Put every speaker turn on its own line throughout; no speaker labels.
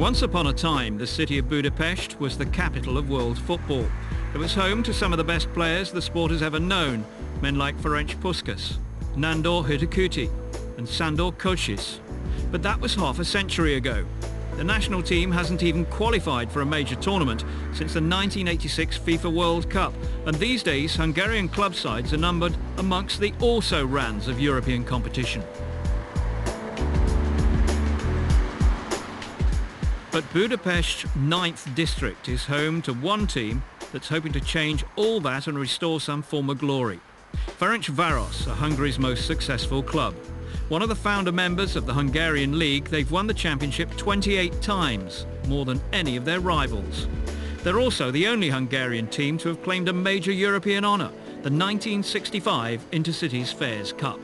Once upon a time, the city of Budapest was the capital of world football. It was home to some of the best players the sport has ever known, men like Ferenc Puskás, Nándor Hurticuti and Sándor Kocsis. But that was half a century ago. The national team hasn't even qualified for a major tournament since the 1986 FIFA World Cup, and these days Hungarian club sides are numbered amongst the also-rans of European competition. But Budapest's 9th district is home to one team that's hoping to change all that and restore some former glory. Ferencváros are Hungary's most successful club. One of the founder members of the Hungarian League, they've won the championship 28 times, more than any of their rivals. They're also the only Hungarian team to have claimed a major European honour, the 1965 Intercities Fairs Cup.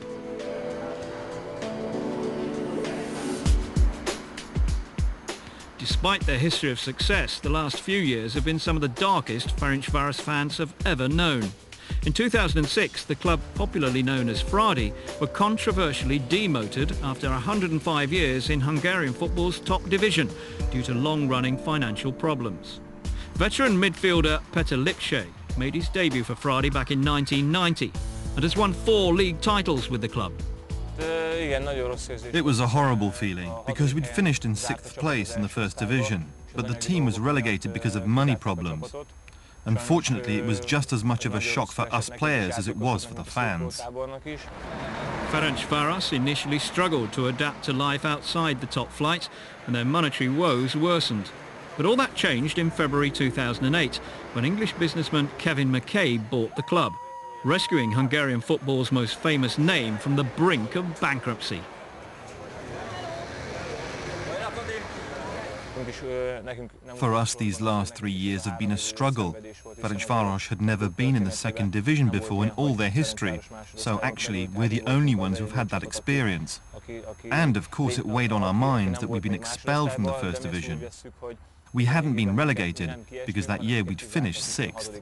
Despite their history of success, the last few years have been some of the darkest Ferencváros fans have ever known. In 2006, the club, popularly known as Fradi, were controversially demoted after 105 years in Hungarian football's top division due to long-running financial problems. Veteran midfielder Péter Lipcsei made his debut for Fradi back in 1990 and has won 4 league titles with the club.
It was a horrible feeling because we'd finished in 6th place in the first division, but the team was relegated because of money problems. Unfortunately, it was just as much of a shock for us players as it was for the fans.
Ferencváros initially struggled to adapt to life outside the top flight, and their monetary woes worsened. But all that changed in February 2008, when English businessman Kevin McCabe bought the club, rescuing Hungarian football's most famous name from the brink of bankruptcy.
For us, these last 3 years have been a struggle. Ferencváros had never been in the 2nd division before in all their history, so actually we're the only ones who've had that experience. And of course it weighed on our minds that we'd been expelled from the 1st division. We hadn't been relegated because that year we'd finished 6th.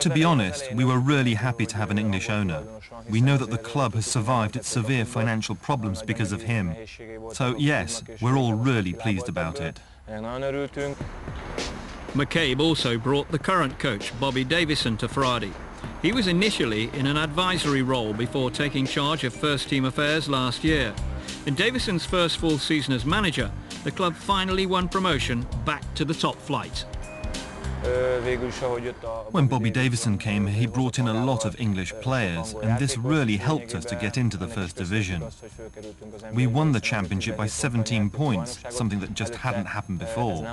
To be honest, we were really happy to have an English owner. We know that the club has survived its severe financial problems because of him. So yes, we're all really pleased about it.
McCabe also brought the current coach, Bobby Davison, to Fradi. He was initially in an advisory role before taking charge of first-team affairs last year. In Davison's first full season as manager, the club finally won promotion back to the top flight.
When Bobby Davison came, he brought in a lot of English players, and this really helped us to get into the 1st division. We won the championship by 17 points, something that just hadn't happened before.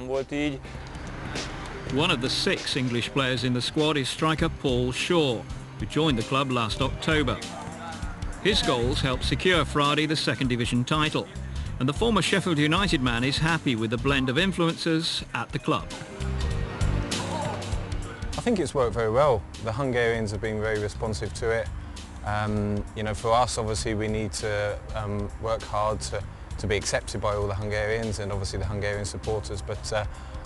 One of the 6 English players in the squad is striker Paul Shaw, who joined the club last October. His goals helped secure Fradi the 2nd division title, and the former Sheffield United man is happy with the blend of influences at the club.
I think it's worked very well. The Hungarians have been very responsive to it. You know, for us, obviously, we need to work hard to be accepted by all the Hungarians and obviously the Hungarian supporters. But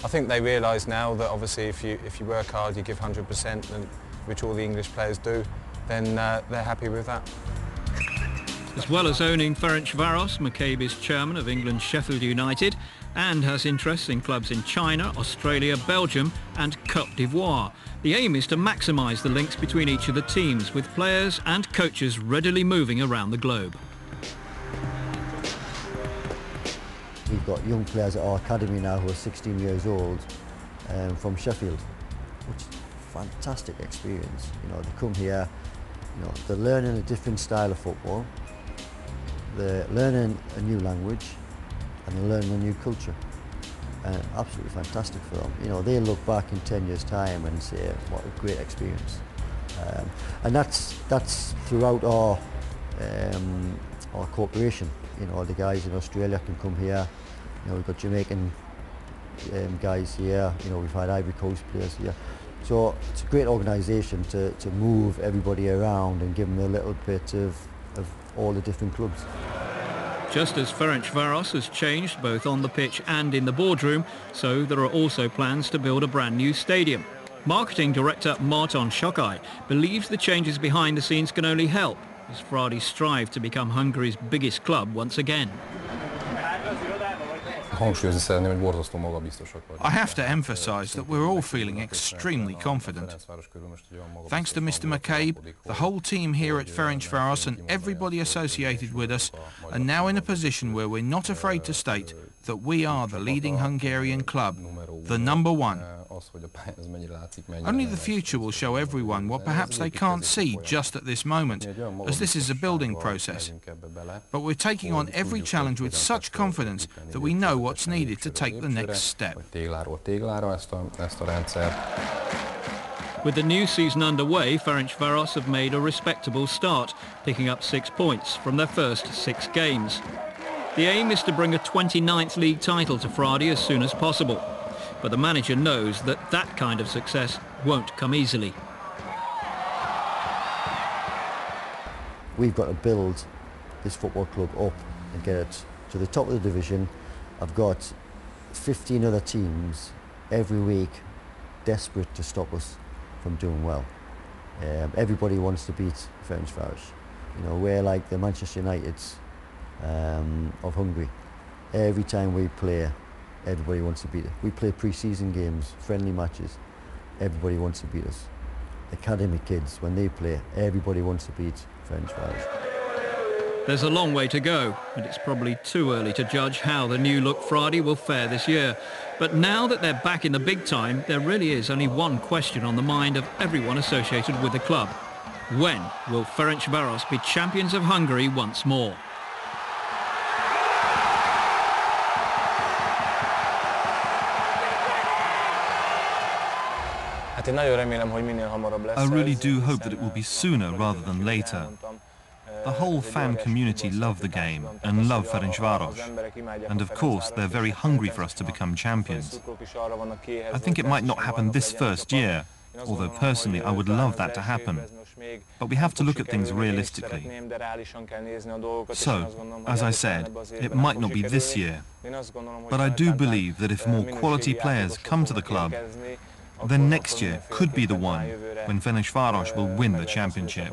I think they realise now that obviously if you work hard, you give 100%, and which all the English players do, then they're happy with that.
As well as owning Ferencváros, McCabe is chairman of England's Sheffield United and has interests in clubs in China, Australia, Belgium and Côte d'Ivoire. The aim is to maximise the links between each of the teams, with players and coaches readily moving around the globe.
We've got young players at our academy now who are 16 years old from Sheffield, which is a fantastic experience. You know, they come here, you know, they're learning a different style of football, they're learning a new language, and they're learning a new culture. Absolutely fantastic for them. You know, they look back in 10 years' time and say, what a great experience. And that's throughout our cooperation. You know, the guys in Australia can come here. You know, we've got Jamaican guys here. You know, we've had Ivory Coast players here. So it's a great organisation to move everybody around and give them a little bit of all the different clubs.
Just as Ferencváros has changed both on the pitch and in the boardroom, so there are also plans to build a brand new stadium. Marketing director Márton Szokai believes the changes behind the scenes can only help, as Fradi strive to become Hungary's biggest club once again.
I have to emphasise that we're all feeling extremely confident. Thanks to Mr. McCabe, the whole team here at Ferencváros and everybody associated with us are now in a position where we're not afraid to state that we are the leading Hungarian club, the number one. Only the future will show everyone what perhaps they can't see just at this moment, as this is a building process. But we're taking on every challenge with such confidence that we know what's needed to take the next step.
With the new season underway, Ferencváros have made a respectable start, picking up 6 points from their first 6 games. The aim is to bring a 29th league title to Fradi as soon as possible. But the manager knows that that kind of success won't come easily.
We've got to build this football club up and get it to the top of the division. I've got 15 other teams every week desperate to stop us from doing well. Everybody wants to beat Ferencváros. You know, we're like the Manchester Uniteds of Hungary. Every time we play, everybody wants to beat it. We play pre-season games, friendly matches. Everybody wants to beat us. Academy kids, when they play, everybody wants to beat Ferencváros.
There's a long way to go, and it's probably too early to judge how the new look Fradi will fare this year. But now that they're back in the big time, there really is only one question on the mind of everyone associated with the club. When will Ferencváros be champions of Hungary once more?
I really do hope that it will be sooner rather than later. The whole fan community love the game and love Ferencváros. And of course, they're very hungry for us to become champions. I think it might not happen this first year, although personally I would love that to happen. But we have to look at things realistically. So, as I said, it might not be this year. But I do believe that if more quality players come to the club, then next year could be the one when Ferencváros will win the championship.